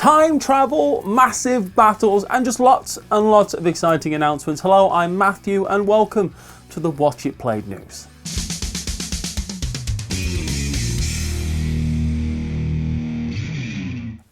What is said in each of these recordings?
time travel, massive battles, and just lots and lots of exciting announcements. Hello, I'm Matthew, and welcome to the Watch It Played news.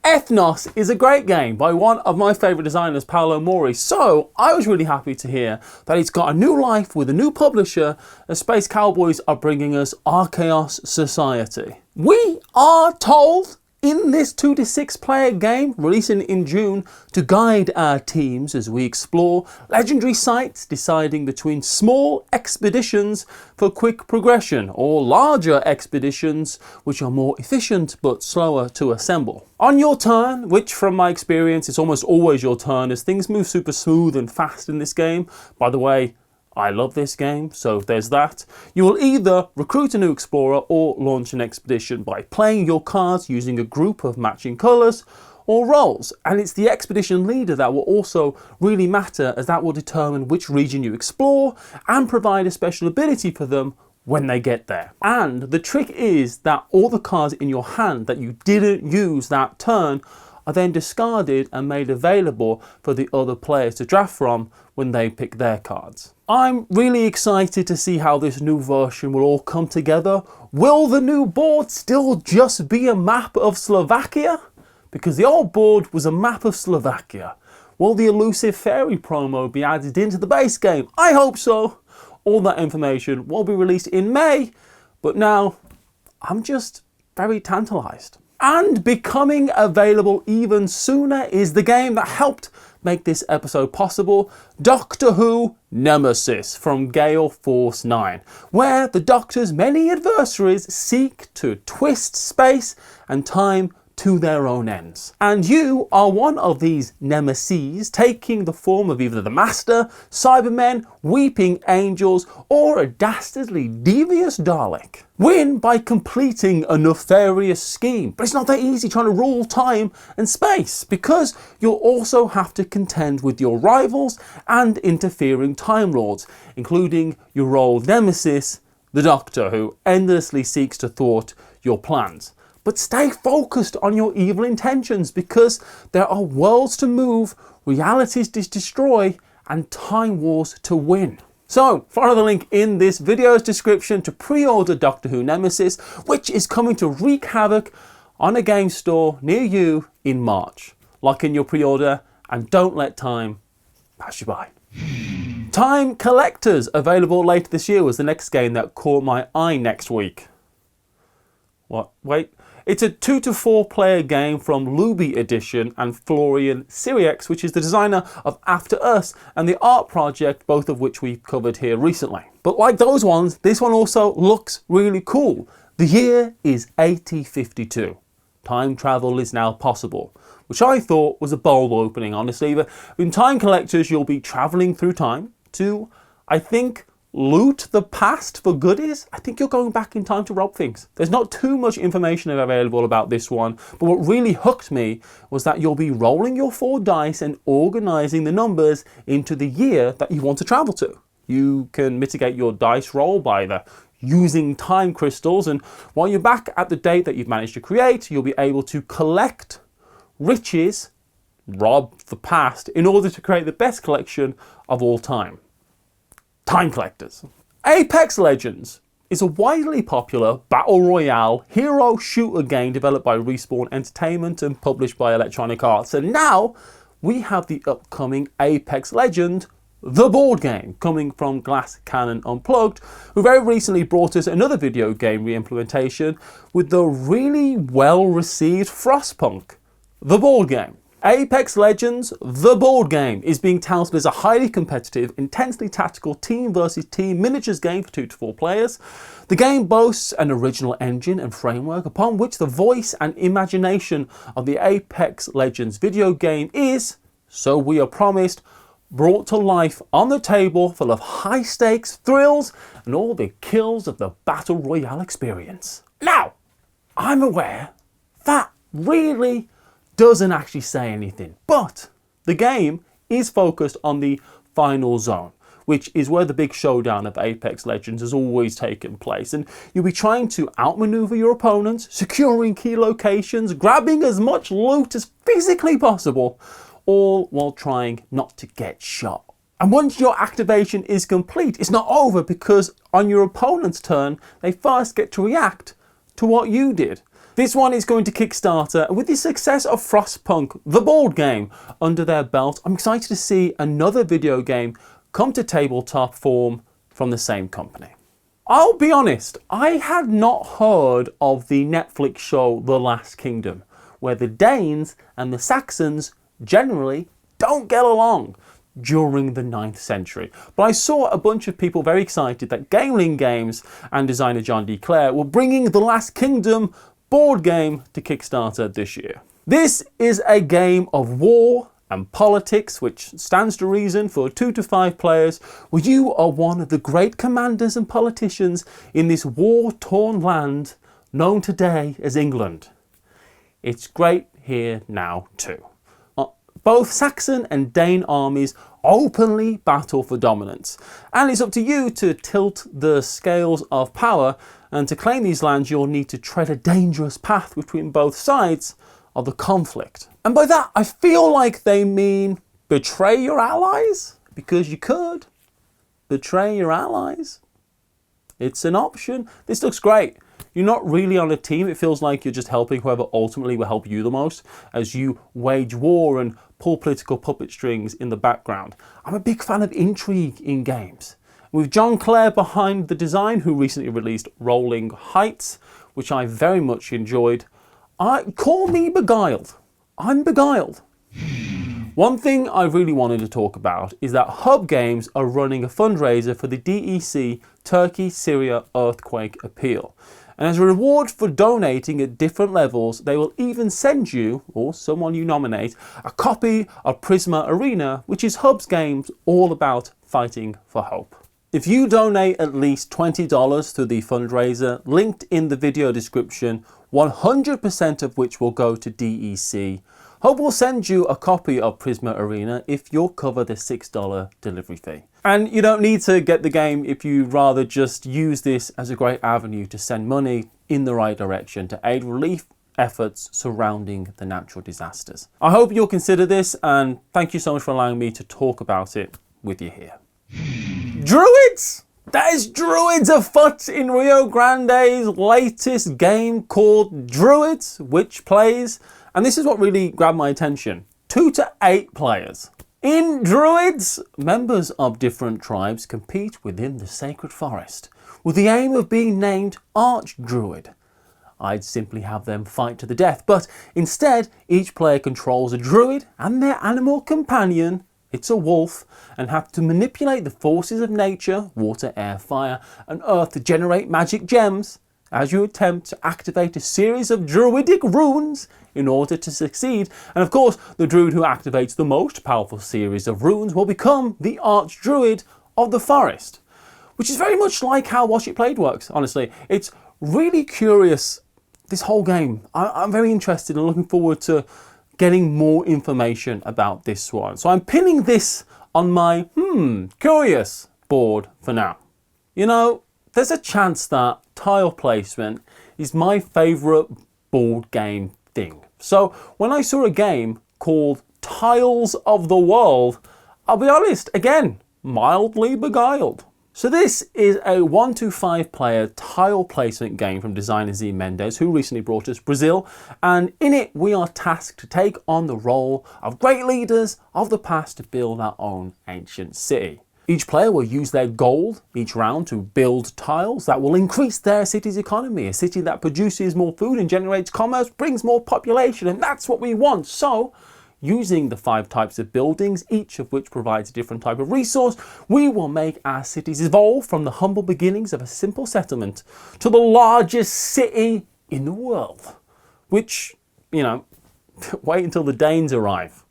Ethnos is a great game by one of my favourite designers, Paolo Mori, so I was really happy to hear that it's got a new life with a new publisher as Space Cowboys are bringing us Archeos Society. We are told in this 2-6 player game, releasing in June, to guide our teams as we explore legendary sites, deciding between small expeditions for quick progression or larger expeditions which are more efficient but slower to assemble. On your turn, which from my experience is almost always your turn as things move super smooth and fast in this game. By the way, I love this game, so there's that. You will either recruit a new explorer or launch an expedition by playing your cards using a group of matching colours or roles. And it's the expedition leader that will also really matter, as that will determine which region you explore and provide a special ability for them when they get there. And the trick is that all the cards in your hand that you didn't use that turn are then discarded and made available for the other players to draft from when they pick their cards. I'm really excited to see how this new version will all come together. Will the new board still just be a map of Slovakia? Because the old board was a map of Slovakia. Will the elusive fairy promo be added into the base game? I hope so. All that information will be released in May, but now I'm just very tantalised. And becoming available even sooner is the game that helped make this episode possible, Doctor Who Nemesis from Gale Force 9, where the Doctor's many adversaries seek to twist space and time to their own ends. And you are one of these Nemeses, taking the form of either the Master, Cybermen, Weeping Angels, or a dastardly devious Dalek. Win by completing a nefarious scheme, but it's not that easy trying to rule time and space, because you'll also have to contend with your rivals and interfering Time Lords, including your old Nemesis, the Doctor, who endlessly seeks to thwart your plans. But stay focused on your evil intentions, because there are worlds to move, realities to destroy, and time wars to win. So follow the link in this video's description to pre-order Doctor Who Nemesis, which is coming to wreak havoc on a game store near you in March. Lock in your pre-order and don't let time pass you by. Time Collectors, available later this year, was the next game that caught my eye next week. What? Wait. It's a 2-4 player game from Luby Edition and Florian Syriax, which is the designer of After Us and the art project, both of which we've covered here recently. But like those ones, this one also looks really cool. The year is 8052. Time travel is now possible, which I thought was a bold opening, honestly. But in Time Collectors, you'll be travelling through time to, I think, loot the past for goodies. I think you're going back in time to rob things. There's not too much information available about this one, but what really hooked me was that you'll be rolling your 4 dice and organising the numbers into the year that you want to travel to. You can mitigate your dice roll by using time crystals, and while you're back at the date that you've managed to create, you'll be able to collect riches, rob the past, in order to create the best collection of all time. Time Collectors. Apex Legends is a widely popular battle royale hero shooter game developed by Respawn Entertainment and published by Electronic Arts. And now we have the upcoming Apex Legend, the board game, coming from Glass Cannon Unplugged, who very recently brought us another video game re-implementation with the really well-received Frostpunk, the board game. Apex Legends, the board game, is being touted as a highly competitive, intensely tactical team versus team miniatures game for 2-4 players. The game boasts an original engine and framework upon which the voice and imagination of the Apex Legends video game is, so we are promised, brought to life on the table, full of high stakes, thrills, and all the kills of the battle royale experience. Now, I'm aware that really doesn't actually say anything, but the game is focused on the final zone, which is where the big showdown of Apex Legends has always taken place. And you'll be trying to outmaneuver your opponents, securing key locations, grabbing as much loot as physically possible, all while trying not to get shot. And once your activation is complete, it's not over, because on your opponent's turn, they first get to react to what you did. This one is going to Kickstarter, and with the success of Frostpunk, the board game, under their belt, I'm excited to see another video game come to tabletop form from the same company. I'll be honest, I had not heard of the Netflix show The Last Kingdom, where the Danes and the Saxons generally don't get along during the 9th century. But I saw a bunch of people very excited that Gameling Games and designer John D. Clare were bringing The Last Kingdom board game to Kickstarter this year. This is a game of war and politics, which stands to reason for 2 to 5 players, where you are one of the great commanders and politicians in this war-torn land known today as England. It's great here now too. Both Saxon and Dane armies openly battle for dominance, and it's up to you to tilt the scales of power, and to claim these lands you'll need to tread a dangerous path between both sides of the conflict. And by that I feel like they mean betray your allies, because you could betray your allies. It's an option. This looks great. You're not really on a team, it feels like you're just helping whoever ultimately will help you the most as you wage war and pull political puppet strings in the background. I'm a big fan of intrigue in games. With John Clare behind the design, who recently released Rolling Heights, which I very much enjoyed, call me beguiled. I'm beguiled. One thing I really wanted to talk about is that Hub Games are running a fundraiser for the DEC Turkey Syria Earthquake Appeal. And as a reward for donating at different levels, they will even send you, or someone you nominate, a copy of Prisma Arena, which is Hub's games all about fighting for hope. If you donate at least $20 to the fundraiser, linked in the video description, 100% of which will go to DEC, Hub will send you a copy of Prisma Arena if you'll cover the $6 delivery fee. And you don't need to get the game if you'd rather just use this as a great avenue to send money in the right direction to aid relief efforts surrounding the natural disasters. I hope you'll consider this, and thank you so much for allowing me to talk about it with you here. Druids! There's Druids afoot in Rio Grande's latest game called Druids, which plays, and this is what really grabbed my attention, 2 to 8 players. In Druids, members of different tribes compete within the sacred forest with the aim of being named Archdruid. I'd simply have them fight to the death, but instead each player controls a druid and their animal companion, it's a wolf, and have to manipulate the forces of nature, water, air, fire and earth to generate magic gems as you attempt to activate a series of druidic runes in order to succeed. And of course, the druid who activates the most powerful series of runes will become the Archdruid of the forest, which is very much like how Watch It Played works, honestly. It's really curious, this whole game. I'm very interested and looking forward to getting more information about this one. So I'm pinning this on my curious board for now. You know, there's a chance that tile placement is my favourite board game thing. So when I saw a game called Tiles of the World, I'll be honest, again, mildly beguiled. So this is a 1 to 5 player tile placement game from designer Z Mendes, who recently brought us Brazil, and in it we are tasked to take on the role of great leaders of the past to build our own ancient city. Each player will use their gold each round to build tiles that will increase their city's economy. A city that produces more food and generates commerce brings more population, and that's what we want. So, using the 5 types of buildings, each of which provides a different type of resource, we will make our cities evolve from the humble beginnings of a simple settlement to the largest city in the world. Which, you know, wait until the Danes arrive,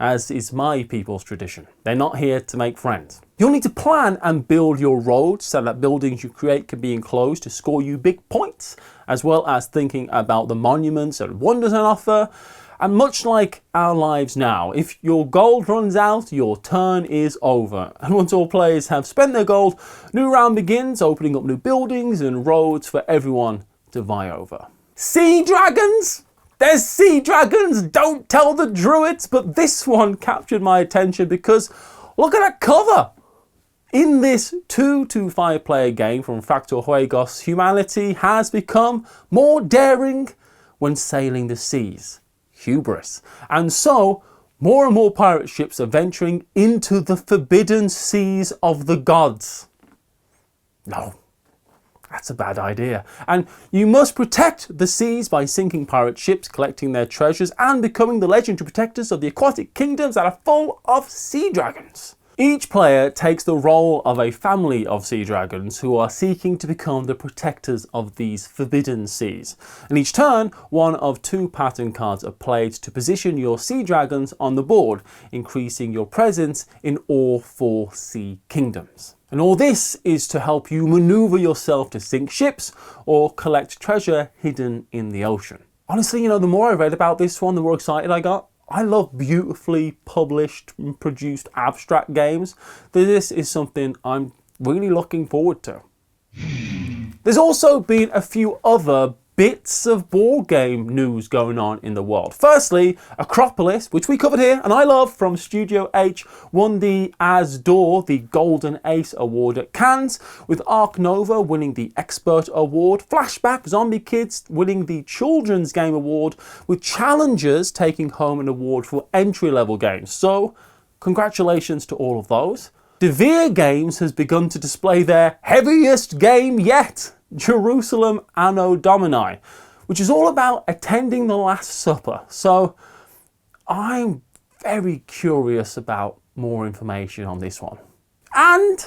as is my people's tradition. They're not here to make friends. You'll need to plan and build your roads so that buildings you create can be enclosed to score you big points, as well as thinking about the monuments and wonders on offer. And much like our lives now, if your gold runs out, your turn is over. And once all players have spent their gold, new round begins, opening up new buildings and roads for everyone to vie over. Sea dragons! There's sea dragons! Don't tell the Druids! But this one captured my attention because look at that cover! In this 2 to 5 player game from Factor Juegos, humanity has become more daring when sailing the seas. Hubris. And so, more and more pirate ships are venturing into the forbidden seas of the gods. No, that's a bad idea. And you must protect the seas by sinking pirate ships, collecting their treasures, and becoming the legendary protectors of the aquatic kingdoms that are full of sea dragons. Each player takes the role of a family of sea dragons who are seeking to become the protectors of these forbidden seas. And each turn, one of 2 pattern cards are played to position your sea dragons on the board, increasing your presence in all 4 sea kingdoms. And all this is to help you maneuver yourself to sink ships or collect treasure hidden in the ocean. Honestly, the more I read about this one, the more excited I got. I love beautifully published and produced abstract games. This is something I'm really looking forward to. There's also been a few other bits of board game news going on in the world. Firstly, Acropolis, which we covered here and I love, from Studio H, won the As d'Or, the Golden Ace Award at Cannes, with Ark Nova winning the Expert Award, Flashback Zombie Kids winning the Children's Game Award, with Challengers taking home an award for entry-level games. So, congratulations to all of those. Devious Games has begun to display their heaviest game yet, Jerusalem Anno Domini, which is all about attending the Last Supper. So I'm very curious about more information on this one. And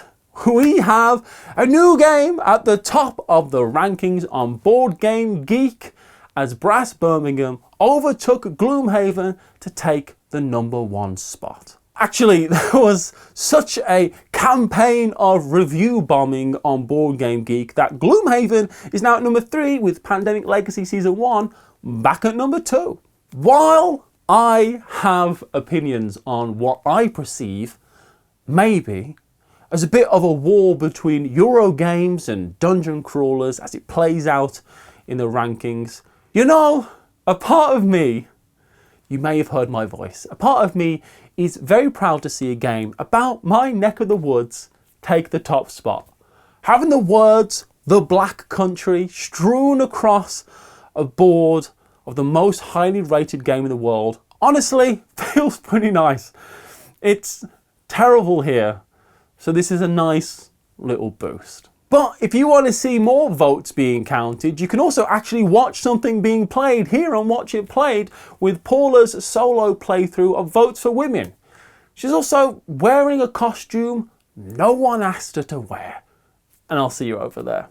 we have a new game at the top of the rankings on Board Game Geek, as Brass Birmingham overtook Gloomhaven to take the #1 spot. Actually, there was such a campaign of review bombing on Board Game Geek that Gloomhaven is now at #3, with Pandemic Legacy Season 1 back at #2. While I have opinions on what I perceive, maybe, as a bit of a war between Euro games and dungeon crawlers as it plays out in the rankings, a part of me, you may have heard my voice, a part of me is very proud to see a game about my neck of the woods take the top spot. Having the words "The Black Country" strewn across a board of the most highly rated game in the world, honestly, feels pretty nice. It's terrible here, so this is a nice little boost. But if you want to see more votes being counted, you can also actually watch something being played here on Watch It Played with Paula's solo playthrough of Votes for Women. She's also wearing a costume no one asked her to wear. And I'll see you over there.